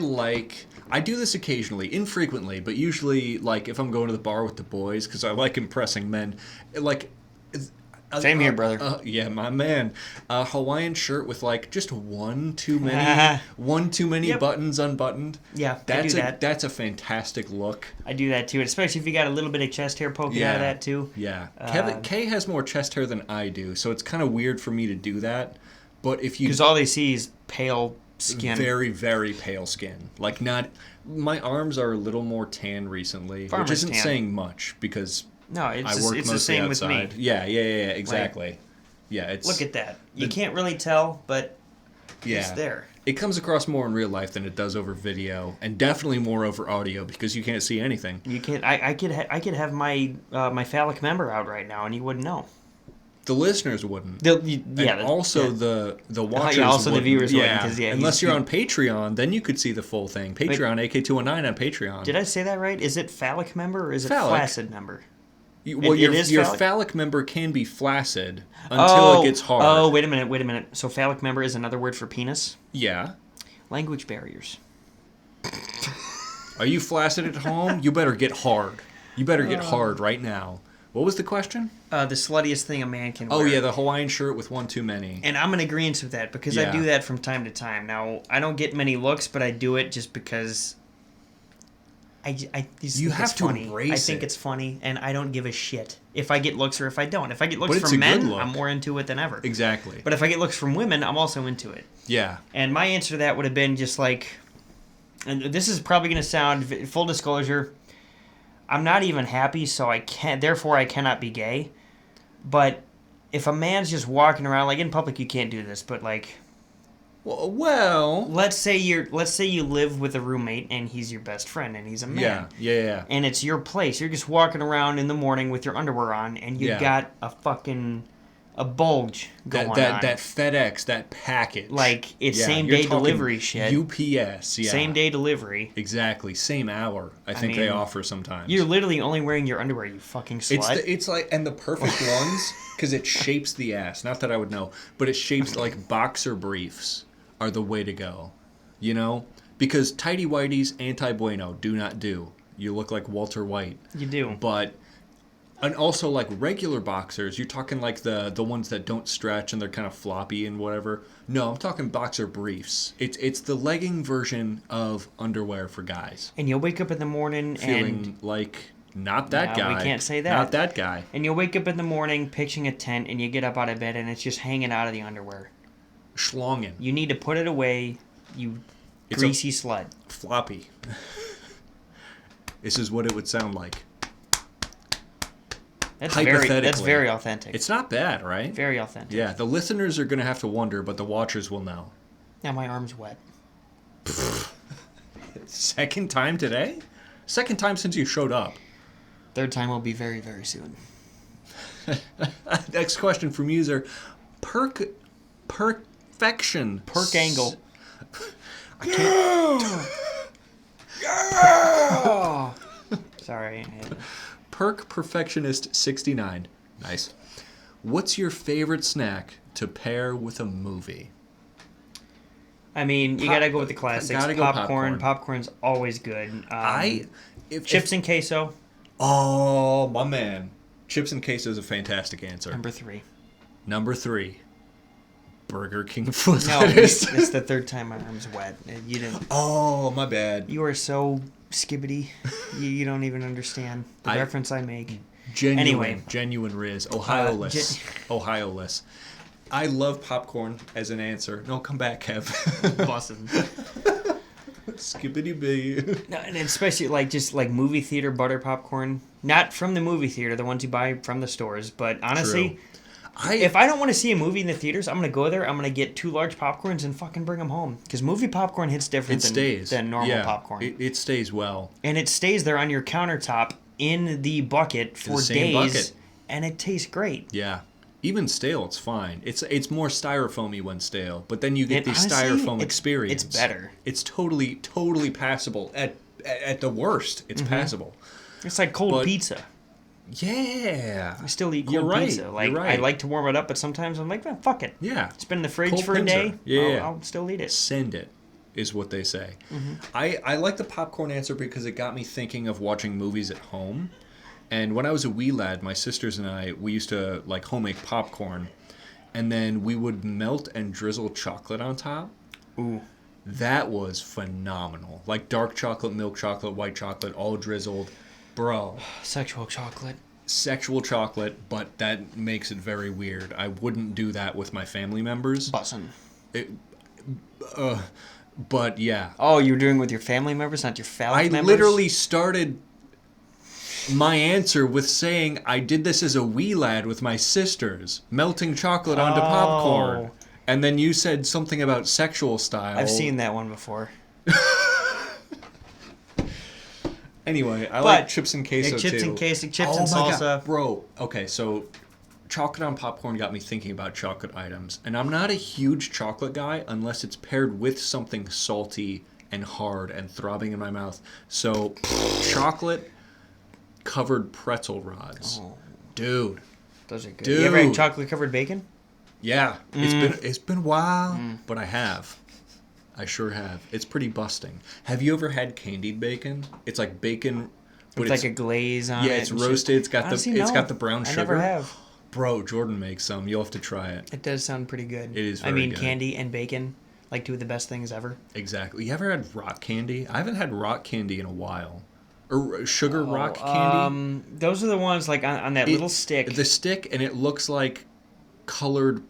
do this occasionally, infrequently, but usually, like, if I'm going to the bar with the boys, because I like impressing men, like... Same here, brother. Yeah, my man. A Hawaiian shirt with, like, just one too many Yep. buttons unbuttoned. Yeah, I do that. That's a fantastic look. I do that, too, especially if you got a little bit of chest hair poking out of that, too. Yeah. Kay has more chest hair than I do, so it's kind of weird for me to do that. But if you... Because all they see is pale skin. Very, very pale skin. Like, not... My arms are a little more tan recently, which isn't saying much, because... No, it's the same outside. with me. Yeah, exactly. Like, yeah, it's... Look at that. You can't really tell, but it's there. It comes across more in real life than it does over video, and definitely more over audio, because you can't see anything. You can't... I could have my my phallic member out right now, and you wouldn't know. The listeners wouldn't. The watchers also wouldn't. the viewers yeah. wouldn't. Unless you're on Patreon, then you could see the full thing. Patreon, AK219 on Patreon. Did I say that right? Is it phallic member or is it flaccid member? Your phallic member can be flaccid until it gets hard. Oh, wait a minute. So phallic member is another word for penis? Yeah. Language barriers. Are you flaccid at home? You better get hard. You better get hard right now. What was the question? The sluttiest thing a man can wear. Oh, yeah, the Hawaiian shirt with one too many. And I'm in agreement with that because I do that from time to time. Now, I don't get many looks, but I do it just because I think it's funny, and I don't give a shit if I get looks or if I don't. If I get looks from men, I'm more into it than ever. Exactly. But if I get looks from women, I'm also into it. Yeah. And my answer to that would have been just like, and this is probably going to sound, full disclosure, I'm not even happy, so I cannot be gay. But if a man's just walking around, like in public you can't do this, but like... Well, let's say you live with a roommate and he's your best friend and he's a man. Yeah. And it's your place. You're just walking around in the morning with your underwear on and you got a bulge going on. That FedEx, that package. Like it's same day delivery shit. UPS, yeah. Same day delivery. Exactly. Same hour. I think they offer sometimes. You're literally only wearing your underwear, you fucking slut. It's like, and the perfect ones, because it shapes the ass. Not that I would know, but it shapes like boxer briefs are the way to go. you know? Because tighty whities, anti-bueno, do not do. You look like Walter White. You do. But, and also like regular boxers, you're talking like the ones that don't stretch and they're kind of floppy and whatever. No, I'm talking boxer briefs. It's the legging version of underwear for guys. And you'll wake up in the morning feeling like, not that guy. We can't say that. Not that guy. And you'll wake up in the morning pitching a tent and you get up out of bed and it's just hanging out of the underwear. Schlonging. You need to put it away, you greasy slut. Floppy. This is what it would sound like. That's very authentic. It's not bad, right? Very authentic. Yeah, the listeners are going to have to wonder, but the watchers will know. Now my arm's wet. Second time today? Second time since you showed up. Third time will be very, very soon. Next question from user Perfection. Perk angle. I can't. Yeah! Sorry. Perk Perfectionist 69. Nice. What's your favorite snack to pair with a movie? I mean, you gotta go with the classics. Gotta go popcorn. Popcorn's always good. Chips and queso. Oh, my man. Chips and queso is a fantastic answer. Number three. Burger King foot lettuce. No, it's the third time my arm's wet. You didn't. Oh, my bad. You are so skibbity. you don't even understand the reference I make. Genuine Riz. Ohio-less. I love popcorn as an answer. No, come back, Kev. Bussin'. Skibbity bee. No, and especially just movie theater butter popcorn. Not from the movie theater, the ones you buy from the stores. But honestly, if I don't want to see a movie in the theaters, I'm going to go there, I'm going to get 2 large popcorns and fucking bring them home. Because movie popcorn hits different than normal popcorn. It stays well. And it stays there on your countertop in the bucket for days. And it tastes great. Yeah. Even stale, it's fine. It's more styrofoamy when stale, but then you get the styrofoam experience. It's better. It's totally passable. At the worst, it's passable. It's like cold pizza. Yeah. I still eat cold pizza. I like to warm it up, but sometimes I'm like, fuck it. Yeah. It's been in the fridge for a day. Yeah. I'll still eat it. Send it, is what they say. Mm-hmm. I like the popcorn answer because it got me thinking of watching movies at home. And when I was a wee lad, my sisters and I, we used to homemade popcorn, and then we would melt and drizzle chocolate on top. Ooh. That was phenomenal. Like dark chocolate, milk chocolate, white chocolate, all drizzled. Bro. Sexual chocolate, but that makes it very weird. I wouldn't do that with my family members. Bussin'. But yeah. Oh, you're doing it with your family members, not your phallic members? I literally started my answer with saying I did this as a wee lad with my sisters, melting chocolate onto popcorn. And then you said something about sexual style. I've seen that one before. Anyway, I like chips and queso too. Chips and salsa. God. Bro, okay, so chocolate on popcorn got me thinking about chocolate items. And I'm not a huge chocolate guy unless it's paired with something salty and hard and throbbing in my mouth. So, chocolate covered pretzel rods. Oh. Dude. Those are good. You ever had chocolate covered bacon? Yeah. It's been a while, but I have. I sure have. It's pretty busting. Have you ever had candied bacon? It's like bacon, but it's like a glaze on it. Yeah, it's roasted. It's got the brown sugar. I never have. Bro, Jordan makes some. You'll have to try it. It does sound pretty good. It is very good. Candy and bacon, like 2 of the best things ever. Exactly. You ever had rock candy? I haven't had rock candy in a while. Or sugar rock candy? Those are the ones on that little stick. The stick, and it looks like colored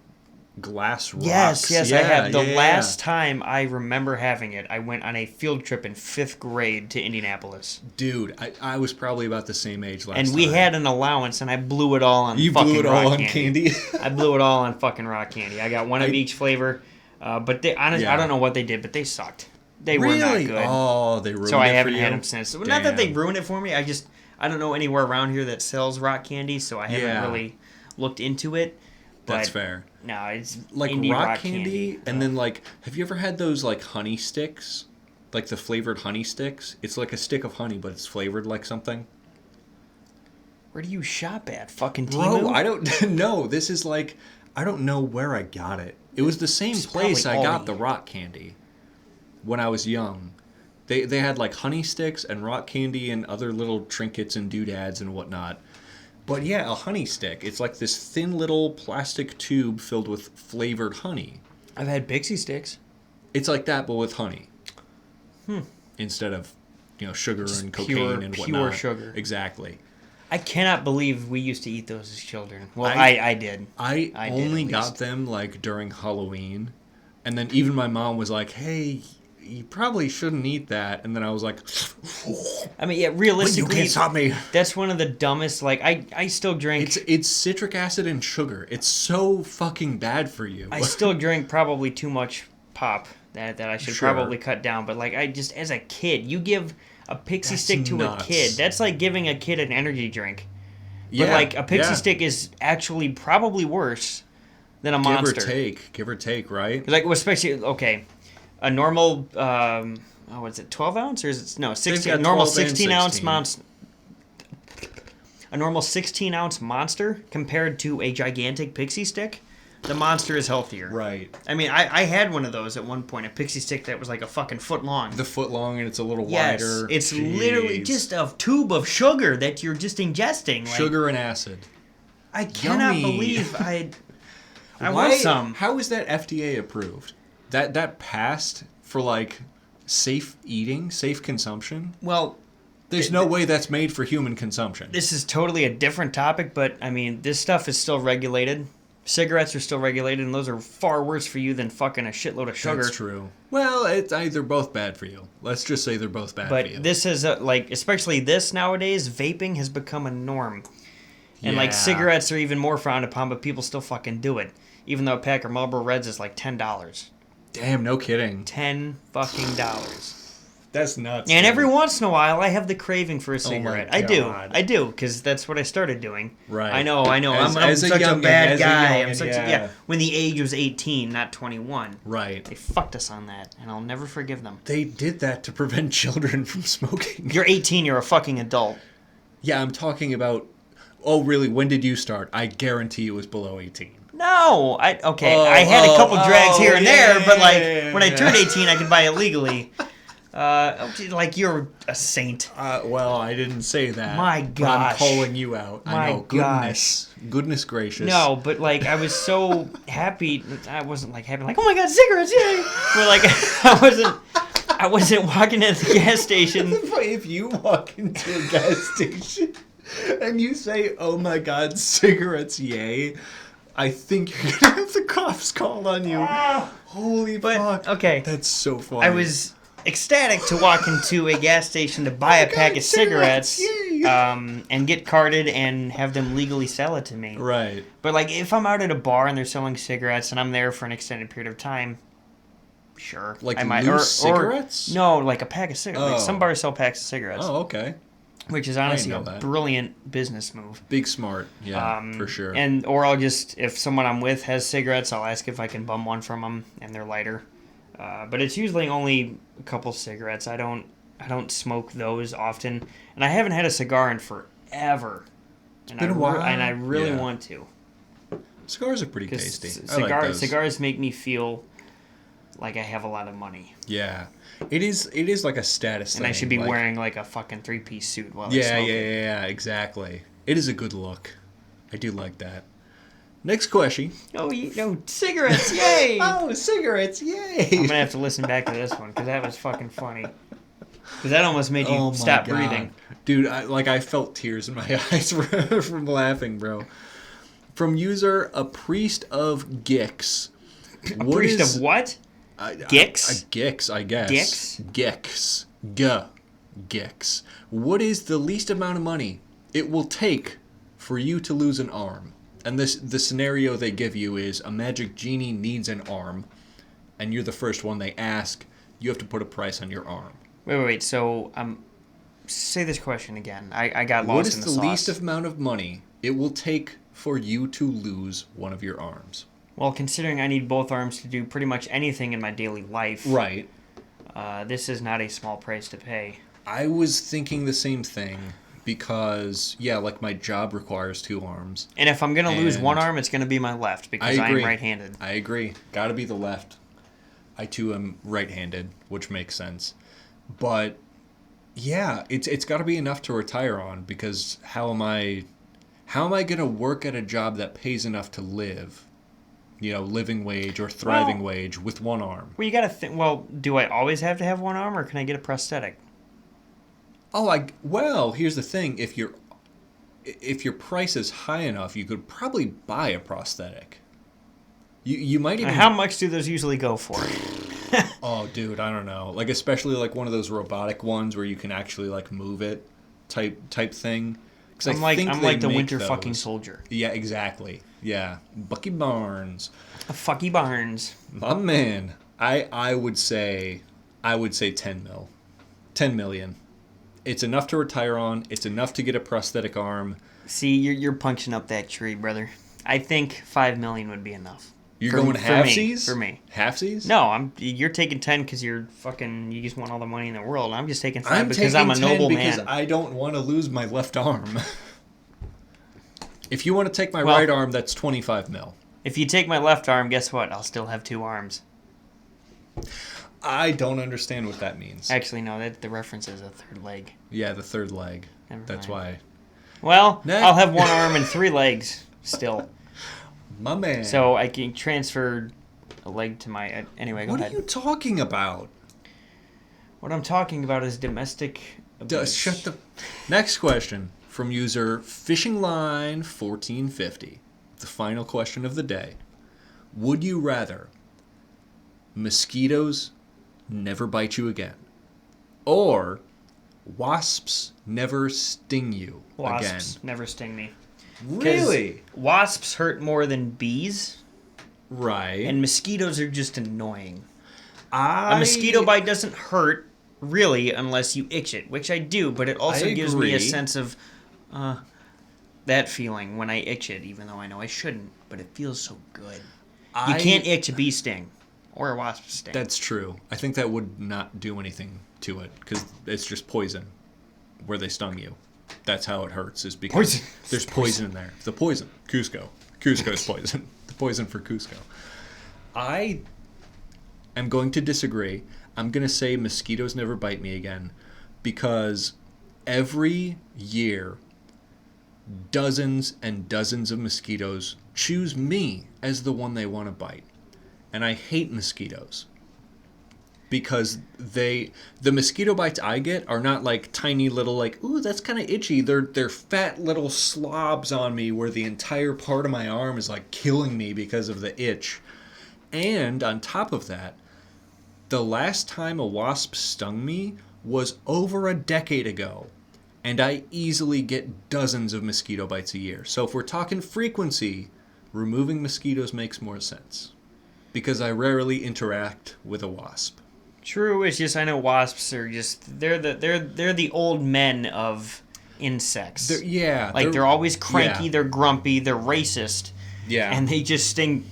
glass rocks. Yes, I have. The last time I remember having it, I went on a field trip in 5th grade to Indianapolis. Dude, I was probably about the same age last time. And we had an allowance, and I blew it all on fucking rock candy. You blew it all on candy? I blew it all on fucking rock candy. I got one of each flavor. But they honestly, I don't know what they did, but they sucked. They were not good. Oh, they ruined it for you? So I haven't had them since. Damn. Not that they ruined it for me. I don't know anywhere around here that sells rock candy, so I haven't really looked into it. But that's fair. No, it's like rock candy. And then have you ever had those honey sticks? Like the flavored honey sticks? It's like a stick of honey, but it's flavored like something. Where do you shop at? Fucking Temu? Bro, I don't know. This is I don't know where I got it. It was the same place I got the rock candy. when I was young. They had like honey sticks and rock candy and other little trinkets and doodads and whatnot. But yeah, a honey stick. It's like this thin little plastic tube filled with flavored honey. I've had pixie sticks. It's like that, but with honey. Instead of, sugar Just and cocaine and whatnot. Pure sugar. Exactly. I cannot believe we used to eat those as children. Well, I did. I only got them like during Halloween, and then even my mom was like, "Hey, you probably shouldn't eat that." And then I was like, I mean, yeah, realistically, you can't stop me. That's one of the dumbest. Like, I still drink. It's citric acid and sugar. It's so fucking bad for you. I still drink probably too much pop that I should probably cut down. But like, as a kid, you give a pixie stick to a kid. That's like giving a kid an energy drink. Yeah, but like a pixie stick is actually probably worse than a Monster. Give or take, right? Like, especially a normal, what's it, 12 ounce or is it 16? A normal 16 ounce monster. A normal 16 ounce Monster compared to a gigantic pixie stick. The Monster is healthier. Right. I mean, I had one of those at one point, a pixie stick that was like a fucking foot long. The foot long, and it's a little wider. It's literally just a tube of sugar that you're just ingesting. Like, sugar and acid. I cannot believe I want some. How is that FDA approved? That passed for like safe eating, safe consumption? Well, there's no way that's made for human consumption. This is totally a different topic, but I mean, this stuff is still regulated. Cigarettes are still regulated, and those are far worse for you than fucking a shitload of sugar. That's true. Well, they're both bad for you. Let's just say they're both bad for you. But this is, especially this nowadays, vaping has become a norm. And, cigarettes are even more frowned upon, but people still fucking do it. Even though a pack of Marlboro Reds is like $10. Damn, no kidding. $10 fucking dollars. That's nuts. And every once in a while, I have the craving for a cigarette. Oh I do, because that's what I started doing. Right. I know. I'm such a bad guy. When the age was 18, not 21. Right. They fucked us on that, and I'll never forgive them. They did that to prevent children from smoking. You're 18. You're a fucking adult. Yeah, I'm talking about. Oh, really? When did you start? I guarantee it was below 18. No, I had a couple drags here and there, but when I turned 18, I could buy it legally. Like you're a saint. Well, I didn't say that. My gosh. I'm calling you out. I know. Goodness gracious. No, but I was so happy. I wasn't happy. Oh my god, cigarettes! Yay! But I wasn't walking to the gas station. If you walk into a gas station and you say, "Oh my god, cigarettes! Yay!" I think you're gonna have the cops called on you. Holy fuck! Okay, that's so funny. I was ecstatic to walk into a gas station to buy a pack of cigarettes, and get carded and have them legally sell it to me. Right. But if I'm out at a bar and they're selling cigarettes and I'm there for an extended period of time, sure. I might, loose cigarettes? No, a pack of cigarettes. Oh. Some bars sell packs of cigarettes. Oh, okay. Which is honestly a brilliant business move. Big smart, yeah, for sure. Or I'll just, if someone I'm with has cigarettes, I'll ask if I can bum one from them, and they're lighter. But it's usually only a couple cigarettes. I don't smoke those often, and I haven't had a cigar in forever. It's been a while, and I really want to. Cigars are pretty tasty. Cigars make me feel like I have a lot of money. Yeah. It is like a status thing. And I should be wearing a fucking 3-piece suit while I smoke it. Yeah, exactly. It is a good look. I do like that. Next question. Oh, cigarettes, yay! Oh, cigarettes, yay! I'm going to have to listen back to this one, because that was fucking funny. Because that almost made you stop breathing. Dude, I felt tears in my eyes from laughing, bro. From user, a priest of Gix. A priest of what? Gix? Gix, I guess. Gix. Gix. What is the least amount of money it will take for you to lose an arm? And the scenario they give you is a magic genie needs an arm, and you're the first one they ask. You have to put a price on your arm. Wait. So, say this question again. I got lost in the sauce. What is the least amount of money it will take for you to lose one of your arms? Well, considering I need both arms to do pretty much anything in my daily life, right? This is not a small price to pay. I was thinking the same thing because, my job requires 2 arms. And if I'm going to lose one arm, it's going to be my left because I am right-handed. I agree. Got to be the left. I too am right-handed, which makes sense. But yeah, it's got to be enough to retire on, because how am I going to work at a job that pays enough to live? Living wage or thriving wage with one arm. Well, you got to think, well, do I always have to have one arm, or can I get a prosthetic? Well, here's the thing. If your price is high enough, you could probably buy a prosthetic. You might even... How much do those usually go for? Oh, dude, I don't know. Like, especially like one of those robotic ones where you can actually like move it type thing. I'm like the winter fucking soldier. Yeah, exactly. Yeah, Bucky Barnes. A fucky Barnes. My man. I would say 10 mil. 10 million. It's enough to retire on. It's enough to get a prosthetic arm. See, you're punching up that tree, brother. I think 5 million would be enough. You're going halfsies? For me. Halfsies? No, you're taking 10 because you just want all the money in the world. I'm just taking 5 because I'm a noble man. Because I don't want to lose my left arm. If you want to take my right arm, that's 25 mil. If you take my left arm, guess what? I'll still have 2 arms. I don't understand what that means. Actually, no, the reference is a third leg. Yeah, the third leg. That's why. Well, I'll have 1 arm and 3 legs still. My man. So I can transfer a leg to my... Anyway, go ahead. What are you talking about? What I'm talking about is domestic abuse. Shut the... Next question from user FishingLine1450. The final question of the day. Would you rather mosquitoes never bite you again, or wasps never sting you again? Wasps never sting me. Really? Wasps hurt more than bees. Right. And mosquitoes are just annoying. A mosquito bite doesn't hurt, really, unless you itch it, which I do, but it also gives me a sense of that feeling when I itch it, even though I know I shouldn't, but it feels so good. You can't itch a bee sting or a wasp sting. That's true. I think that would not do anything to it, because it's just poison where they stung you. That's how it hurts, is because there's poison in there. The poison. Cusco's poison. The poison for Cusco. I am going to disagree. I'm going to say mosquitoes never bite me again, because every year dozens and dozens of mosquitoes choose me as the one they want to bite. And I hate mosquitoes. Because the mosquito bites I get are not like tiny little like, ooh, that's kind of itchy. They're fat little slobs on me where the entire part of my arm is like killing me because of the itch. And on top of that, the last time a wasp stung me was over a decade ago. And I easily get dozens of mosquito bites a year. So if we're talking frequency, removing mosquitoes makes more sense. Because I rarely interact with a wasp. True, it's just I know wasps are just they're the old men of insects. They're always cranky, they're grumpy, they're racist. Yeah. And they just sting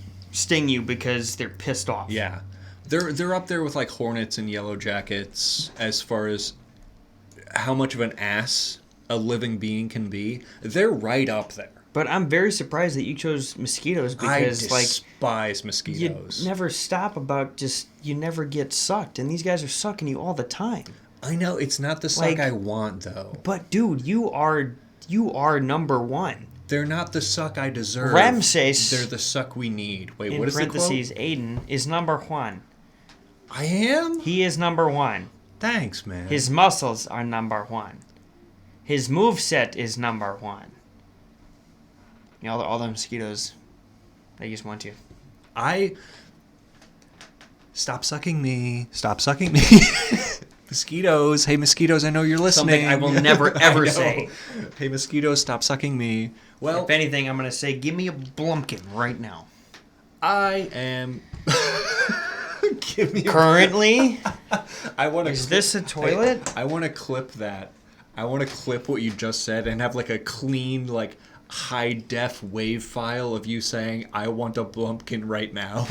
you because they're pissed off. Yeah. They're up there with like hornets and yellow jackets as far as how much of an ass a living being can be. They're right up there. But I'm very surprised that you chose mosquitoes because, I despise mosquitoes. You never stop you never get sucked. And these guys are sucking you all the time. I know. It's not the suck I want, though. But, dude, you are number one. They're not the suck I deserve. Ramses. They're the suck we need. Wait, what is the quote? In parentheses, Aidan is number one. I am? He is number one. Thanks, man. His muscles are number one. His moveset is number one. You know, all the mosquitoes, they just want you. Stop sucking me. Stop sucking me. Mosquitoes. Hey, mosquitoes, I know you're listening. Something I will never, ever say. Hey, mosquitoes, stop sucking me. Well, if anything, I'm going to say, give me a blumpkin right now. I am... Give me Currently? Is this a toilet? I want to clip that. I want to clip what you just said and have like a clean, like, high-def wave file of you saying, I want a blumpkin right now.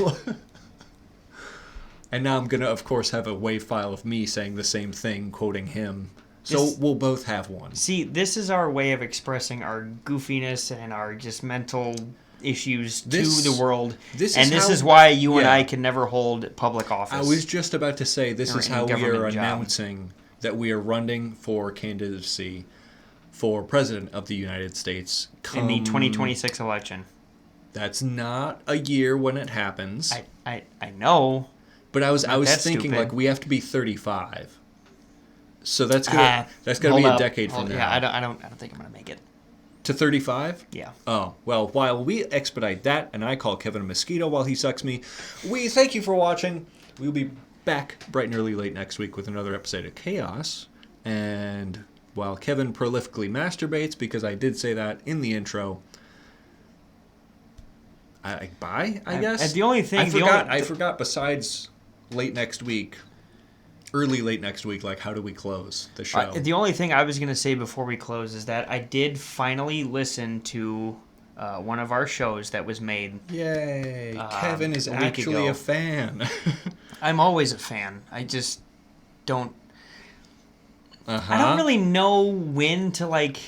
And now I'm going to, of course, have a wave file of me saying the same thing, quoting him. So we'll both have one. See, this is our way of expressing our goofiness and our just mental issues to the world. This is why you and I can never hold public office. I was just about to say, this is how we are announcing that we are running for candidacy for President of the United States in the 2026 election. That's not a year when it happens. I know. But I was thinking, like, we have to be 35. So that's gonna be a decade from now. Yeah, I don't think I'm gonna make it to 35. Yeah. Oh well, while we expedite that, and I call Kevan a mosquito while he sucks me, we thank you for watching. We'll be back bright and early late next week with another episode of Chaos. And while Kevan prolifically masturbates, because I did say that in the intro. Bye, I guess. The only thing I forgot. Besides late next week. Early late next week, like, how do we close the show? The only thing I was going to say before we close is that I did finally listen to one of our shows that was made. Yay! Kevan is actually a fan. I'm always a fan. I just don't... I don't really know when to, like...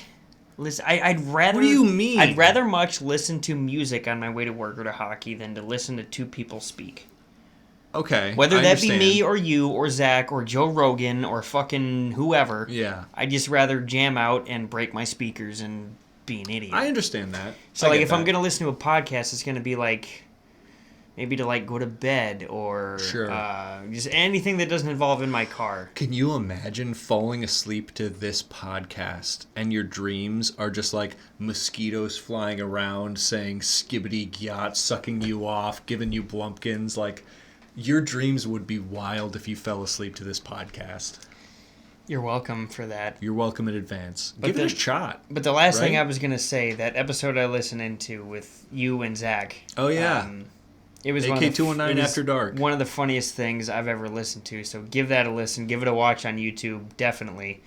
Listen, I'd rather... What do you mean? I'd rather much listen to music on my way to work or to hockey than to listen to two people speak. Okay. Whether that be me or you or Zach or Joe Rogan or fucking whoever. Yeah. I'd just rather jam out and break my speakers and be an idiot. I understand that. So, like, if I'm going to listen to a podcast, it's going to be, like, maybe to, like, go to bed or just anything that doesn't involve in my car. Can you imagine falling asleep to this podcast and your dreams are just, like, mosquitoes flying around saying skibbity gyat, sucking you off, giving you blumpkins, like... Your dreams would be wild if you fell asleep to this podcast. You're welcome for that. You're welcome in advance. Give it a shot. But the last thing I was going to say, that episode I listened into with you and Zach. Oh, yeah. It was AK219 After Dark. One of the funniest things I've ever listened to. So give that a listen. Give it a watch on YouTube, definitely.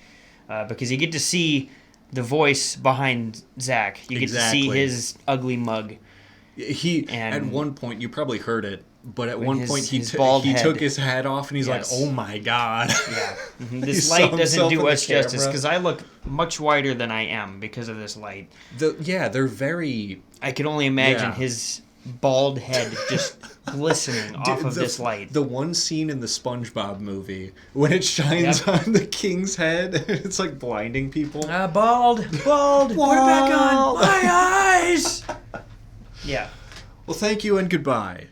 Because you get to see the voice behind Zach. You get to see his ugly mug. At one point, you probably heard it. But at one point, he took his hat off, and he's like, "Oh my god!" Yeah, this light doesn't do us justice because I look much whiter than I am because of this light. They're very. I can only imagine his bald head just glistening off of this light. The one scene in the SpongeBob movie when it shines on the king's head, it's like blinding people. Bald, put it back on my eyes. Yeah. Well, thank you and goodbye.